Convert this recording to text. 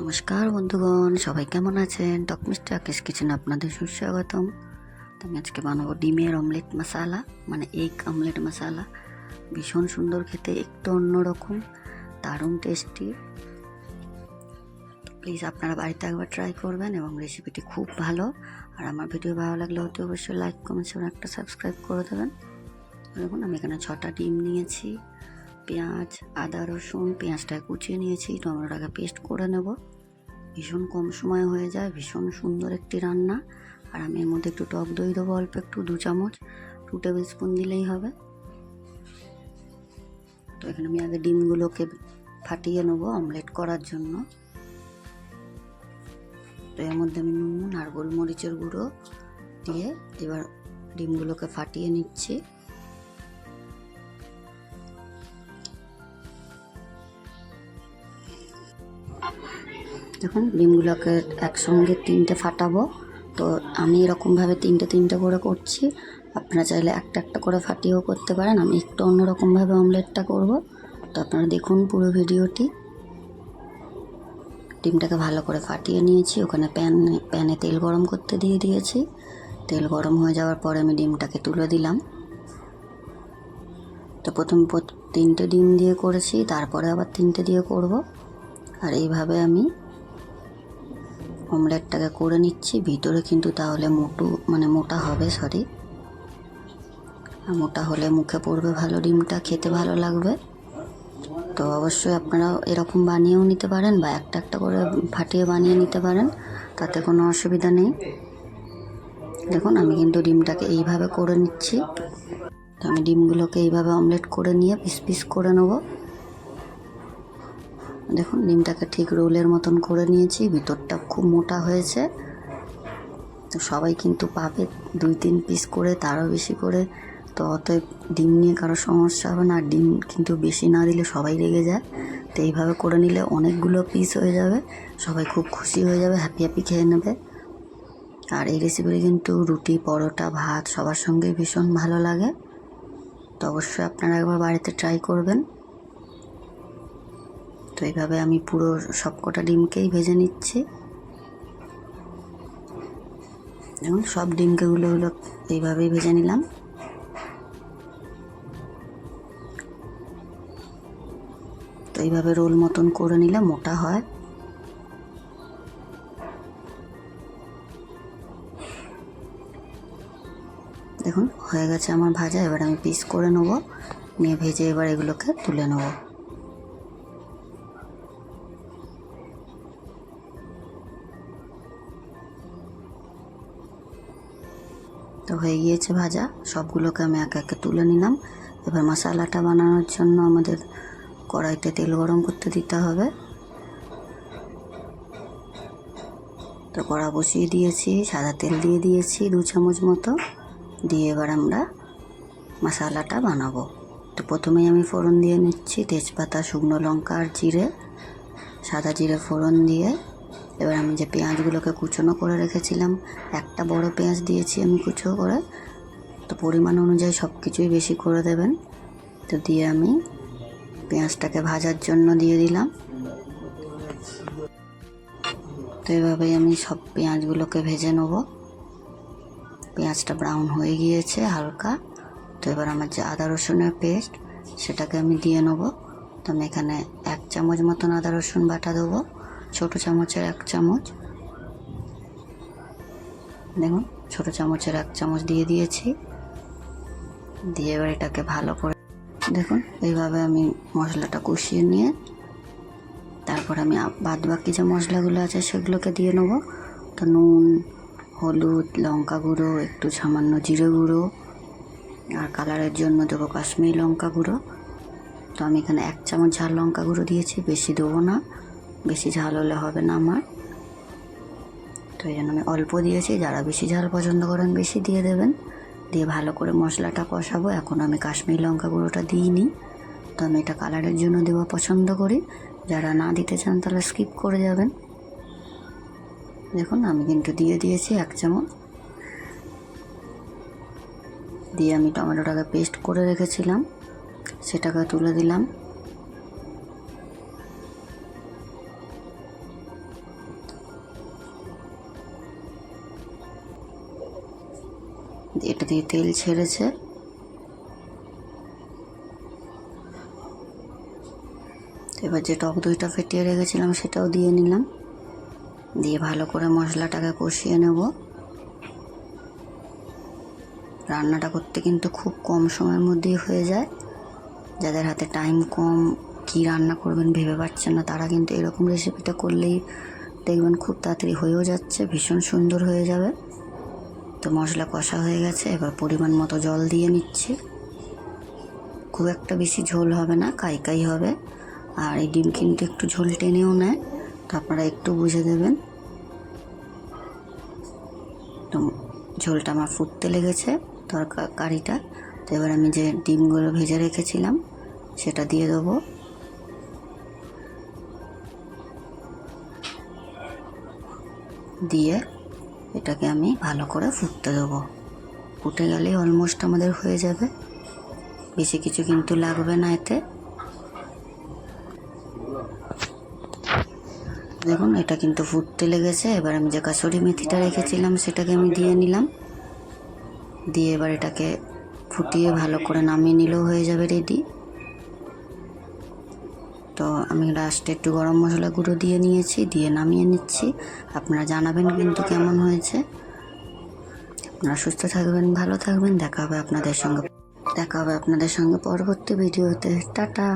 নমস্কার বন্ধুগণ, সবাই কেমন আছেন? টক মিস্টার আকিস কিচেনে আপনাদের সুস্বাগতম। তো আমি আজকে বানাবো ডিমের অমলেট মশালা, মানে এগ অমলেট মশালা। ভীষণ সুন্দর খেতে, একটু অন্যরকম, দারুণ টেস্টি। প্লিজ আপনারা বাড়িতে একবার ট্রাই করবেন এবং রেসিপিটি খুব ভালো। আর আমার ভিডিও ভালো লাগলে অতি অবশ্যই লাইক কমেন্ট এবং একটা সাবস্ক্রাইব করে দেবেন। দেখুন আমি এখানে 6টা ডিম নিয়েছি, পেঁয়াজ, আদা, রসুন, পেঁয়াজটাকে কুচিয়ে নিয়েছি, টমেটোটাকে পেস্ট করে নেব। ভীষণ কম সময় হয়ে যায়, ভীষণ সুন্দর একটি রান্না। আর আমি এর মধ্যে একটু টক দই দেবো, অল্প একটু, 2 চামচ, 2 টেবিল স্পুন দিলেই হবে। তো এখানে আমি আগে ডিমগুলোকে ফাটিয়ে নেবো অমলেট করার জন্য। তো এর মধ্যে আমি নুন আর গোলমরিচের গুঁড়ো দিয়ে এবার ডিমগুলোকে ফাটিয়ে নিচ্ছি। দেখুন ডিমগুলোকে একসঙ্গে 3টে ফাটাবো। তো আমি এরকমভাবে 3টে করে করছি, আপনারা চাইলে একটা একটা করে ফাটিয়েও করতে পারেন। আমি একটু অন্যরকমভাবে অমলেটটা করব, তো আপনারা দেখুন পুরো ভিডিওটি। ডিমটাকে ভালো করে ফাটিয়ে নিয়েছি, ওখানে প্যানে তেল গরম করতে দিয়ে দিয়েছি। তেল গরম হয়ে যাওয়ার পরে আমি ডিমটাকে তুলে দিলাম। তো প্রথম 3টে ডিম দিয়ে করেছি, তারপরে আবার 3টে দিয়ে করব। আর এইভাবে আমি অমলেটটাকে করে নিচ্ছি। ভিতরে কিন্তু তাহলে মোটা হবে, মোটা হলে মুখে পড়বে ভালো, ডিমটা খেতে ভালো লাগবে। তো অবশ্যই আপনারা এরকম বানিয়েও নিতে পারেন বা একটা একটা করে ফাটিয়ে বানিয়ে নিতে পারেন, তাতে কোনো অসুবিধা নেই। দেখুন আমি কিন্তু ডিমটাকে এইভাবে করে নিচ্ছি। তো আমি ডিমগুলোকে এইভাবে অমলেট করে নিয়ে পিস পিস করে নেব। দেখুন ডিমটাকে ঠিক রোলের মতন করে নিয়েছি, ভিতরটা খুব মোটা হয়েছে। তো সবাই কিন্তু পাবে 2-3 পিস করে, তারও বেশি করে। তো অতএব ডিম নিয়ে কারো সমস্যা হবে না। ডিম কিন্তু বেশি না দিলে সবাই রেগে যায়। তো এইভাবে করে নিলে অনেকগুলো পিস হয়ে যাবে, সবাই খুব খুশি হয়ে যাবে, হ্যাপি হ্যাপি খেয়ে নেবে। আর এই রেসিপিটি কিন্তু রুটি, পরোটা, ভাত সবার সঙ্গেই ভীষণ ভালো লাগে। তো অবশ্যই আপনারা একবার বাড়িতে ট্রাই করবেন। তো এইভাবে আমি পুরো সবকটা ডিমকেই ভেজে নিচ্ছি। দেখুন সব ডিমকেগুলো এইভাবেই ভেজে নিলাম। তো এইভাবে রোল মতন করে নিলে মোটা হয়। দেখুন হয়ে গেছে আমার ভাজা। এবার আমি পিস করে নেব, নিয়ে ভেজে এবার এগুলোকে তুলে নেব। তো হয়ে গিয়েছে ভাজা, সবগুলোকে আমি একে একে তুলে নিলাম। এবার মশালাটা বানানোর জন্য আমাদের কড়াইতে তেল গরম করতে দিতে হবে। তো কড়া বসিয়ে দিয়েছি, সাদা তেল দিয়ে দিয়েছি 2 চামচ মতো, দিয়ে এবার আমরা মশালাটা বানাবো। তো প্রথমেই আমি ফোড়ন দিয়ে নিচ্ছি, তেজপাতা, শুকনো লঙ্কা আর জিরে, সাদা জিরে ফোড়ন দিয়ে এবার আমি যে পেঁয়াজগুলোকে কুচনো করে রেখেছিলাম, একটা বড় পেঁয়াজ দিয়েছি আমি কুচো করে। তো পরিমাণ অনুযায়ী সব কিছুই বেশি করে দেবেন। তো দিয়ে আমি পেঁয়াজটাকে ভাজার জন্য দিয়ে দিলাম। তো এভাবেই আমি সব পেঁয়াজগুলোকে ভেজে নেব। পেঁয়াজটা ব্রাউন হয়ে গিয়েছে হালকা। তো এবার আমার যে আদা রসুনের পেস্ট, সেটাকে আমি দিয়ে নেব। তো আমি এখানে 1 চামচ মতন আদা রসুন বাটা দেবো, ছোটো চামচের 1 চামচ। দেখুন ছোটো চামচের 1 চামচ দিয়ে দিয়েছি। দিয়ে এবার এটাকে ভালো করে দেখুন এইভাবে আমি মশলাটা কষিয়ে নিয়ে তারপর আমি বাদ বাকি যে মশলাগুলো আছে সেগুলোকে দিয়ে নেবো। তো নুন, হলুদ, লঙ্কা গুঁড়ো, একটু সামান্য জিরে গুঁড়ো, আর কালারের জন্য দেবো কাশ্মীরি লঙ্কা গুঁড়ো। তো আমি এখানে 1 চামচ ঝাল লঙ্কা গুঁড়ো দিয়েছি, বেশি দেবো না, বেশি ঝাল হলে হবে না আমার। তো এই জন্য আমি অল্প দিয়েছি, যারা বেশি ঝাল পছন্দ করেন বেশি দিয়ে দেবেন। দিয়ে ভালো করে মশলাটা কষাবো। এখন আমি কাশ্মীরি লঙ্কা গুঁড়োটা দিইনি, তো আমি এটা কালারের জন্য দেওয়া পছন্দ করি। যারা না দিতে চান তাহলে স্কিপ করে যাবেন। দেখুন আমি কিন্তু দিয়ে দিয়েছি 1 চামচ। দিয়ে আমি টমেটোটাকে পেস্ট করে রেখেছিলাম সেটাকে তুলে দিলাম। এটা দিয়ে তেল ছেড়েছে। এবার যে টক দইটা ফেটিয়ে রেখেছিলাম সেটাও দিয়ে নিলাম, দিয়ে ভালো করে মশলাটাকে কষিয়ে নেব। রান্নাটা করতে কিন্তু খুব কম সময়ের মধ্যেই হয়ে যায়। যাদের হাতে টাইম কম, কি রান্না করবেন ভেবে পাচ্ছেন না, তারা কিন্তু এরকম রেসিপিটা করলেই দেখবেন খুব তাড়াতাড়ি হয়েও যাচ্ছে, ভীষণ সুন্দর হয়ে যাবে। তো মশলা কষা হয়ে গেছে, এবার পরিমাণ মতো জল দিয়ে নিচ্ছি। খুব একটা বেশি ঝোল হবে না, কাই হবে। আর এই ডিম কিন্তু একটু ঝোল টেনেও নেয়, তো আপনারা একটু বুঝে দেবেন। তো ঝোলটা আমার ফুটতে লেগেছে তরকারিটা। তো এবার আমি যে ডিমগুলো ভেজে রেখেছিলাম সেটা দিয়ে দেবো। দিয়ে এটাকে আমি ভালো করে ফুটতে দেবো। ফুটে গেলেই অলমোস্ট আমাদের হয়ে যাবে, বেশি কিছু কিন্তু লাগবে না এতে। দেখুন এটা কিন্তু ফুটতে লেগেছে। এবার আমি যে কাসুরি মেথিটা রেখেছিলাম সেটাকে আমি দিয়ে নিলাম, দিয়ে এবার এটাকে ফুটিয়ে ভালো করে নামিয়ে নিলেও হয়ে যাবে রেডি। তো আমি লাস্টে একটু গরম মশলা গুঁড়ো দিয়ে নিয়েছি, দিয়ে নামিয়ে নিচ্ছি। আপনারা জানাবেন কিন্তু কেমন হয়েছে। আপনারা সুস্থ থাকবেন, ভালো থাকবেন। দেখা হবে আপনাদের সঙ্গে পরবর্তী ভিডিওতে। টাটা।